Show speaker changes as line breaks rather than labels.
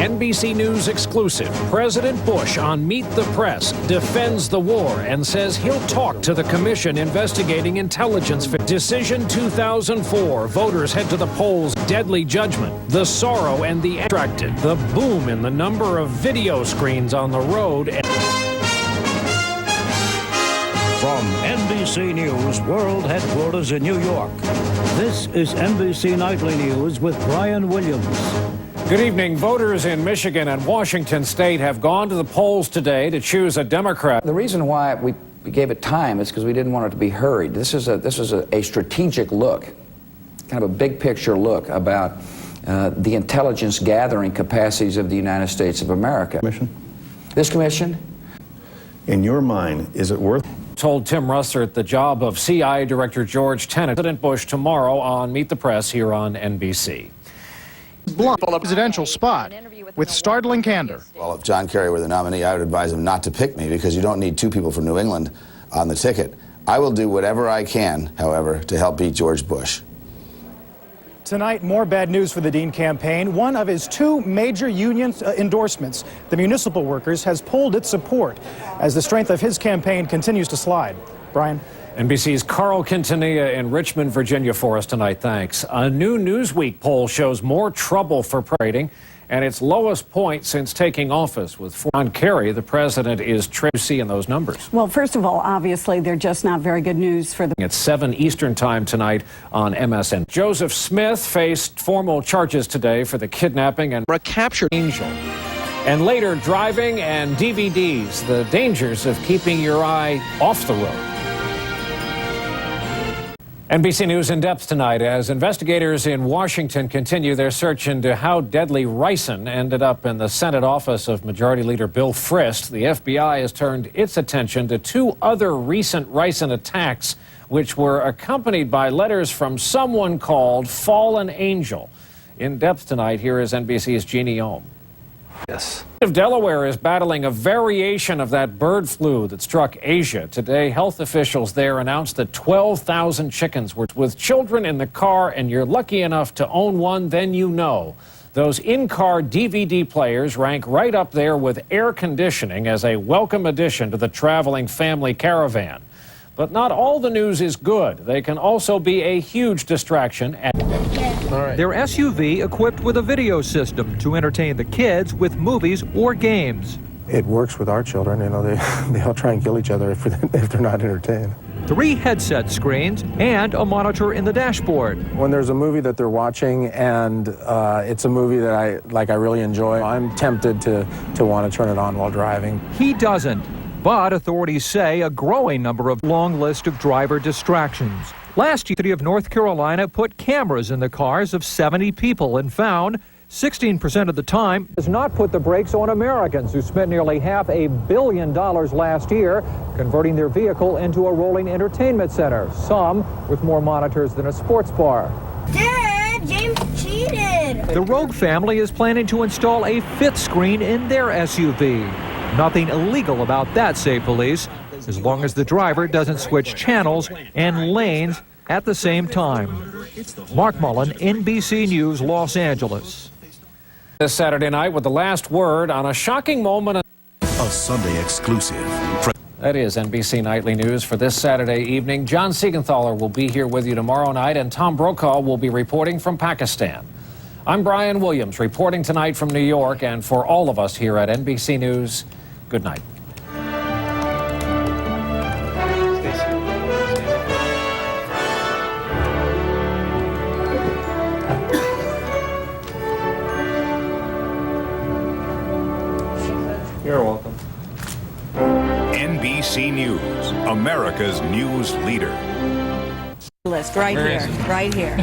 NBC News exclusive. President Bush on Meet the Press defends the war and says he'll talk to the commission investigating intelligence. Decision 2004. Voters head to the polls. Deadly judgment. The sorrow and the distracted. The boom in the number of video screens on the road.
From NBC News World Headquarters in New York, this is NBC Nightly News with Brian Williams.
Good evening. Voters in Michigan and Washington State have gone to the polls today to choose a Democrat.
The reason why we gave it time is because we didn't want it to be hurried. This is a strategic look, kind of a big picture look about the intelligence gathering capacities of the United States of America. This commission?
In your mind, is it worth?
Told Tim Russert the job of CIA Director George Tenet. President Bush tomorrow on Meet the Press here on NBC.
Blunt presidential spot with startling candor.
Well, if John Kerry were the nominee, I would advise him not to pick me because you don't need two people from New England on the ticket. I will do whatever I can, however, to help beat George Bush.
Tonight, more bad news for the Dean campaign. One of his two major union endorsements, the municipal workers, has pulled its support as the strength of his campaign continues to slide. Brian?
NBC's Carl Quintanilla in Richmond, Virginia for us tonight. Thanks. A new Newsweek poll shows more trouble for rating and its lowest point since taking office. With John Kerry, the president is see in those numbers.
Well, first of all, obviously, they're just not very good news for the...
It's 7 Eastern time tonight on MSN. Joseph Smith faced formal charges today for the kidnapping and captured angel. And later, driving and DVDs, the dangers of keeping your eye off the road. NBC News in depth tonight as investigators in Washington continue their search into how deadly ricin ended up in the Senate office of Majority Leader Bill Frist. The FBI has turned its attention to 2 other recent ricin attacks, which were accompanied by letters from someone called Fallen Angel. In depth tonight, here is NBC's Jeannie Ohm.
Yes.
Delaware is battling a variation of that bird flu that struck Asia. Today, health officials there announced that 12,000 chickens were with children in the car, and you're lucky enough to own one, then you know. Those in-car DVD players rank right up there with air conditioning as a welcome addition to the traveling family caravan. But not all the news is good. They can also be a huge distraction.
Their SUV equipped with a video system to entertain the kids with movies or games.
It works with our children. You know, they all try and kill each other if they're not entertained.
3 headset screens and a monitor in the dashboard.
When there's a movie that they're watching and it's a movie that I really enjoy, I'm tempted to want to turn it on while driving.
He doesn't. But authorities say a growing number of long list of driver distractions. Last year, the city of North Carolina put cameras in the cars of 70 people and found 16% of the time does not put the brakes on Americans who spent nearly $500 million last year converting their vehicle into a rolling entertainment center, some with more monitors than a sports bar.
Dad, James cheated!
The Rogue family is planning to install a 5th screen in their SUV. Nothing illegal about that, say police, as long as the driver doesn't switch channels and lanes at the same time. Mark Mullen, NBC News, Los Angeles.
This Saturday night with the last word on a shocking moment.
A Sunday exclusive.
That is NBC Nightly News for this Saturday evening. John Siegenthaler will be here with you tomorrow night, and Tom Brokaw will be reporting from Pakistan. I'm Brian Williams, reporting tonight from New York, and for all of us here at NBC News, good night.
You're welcome.
NBC News, America's news leader.
List right here, right here.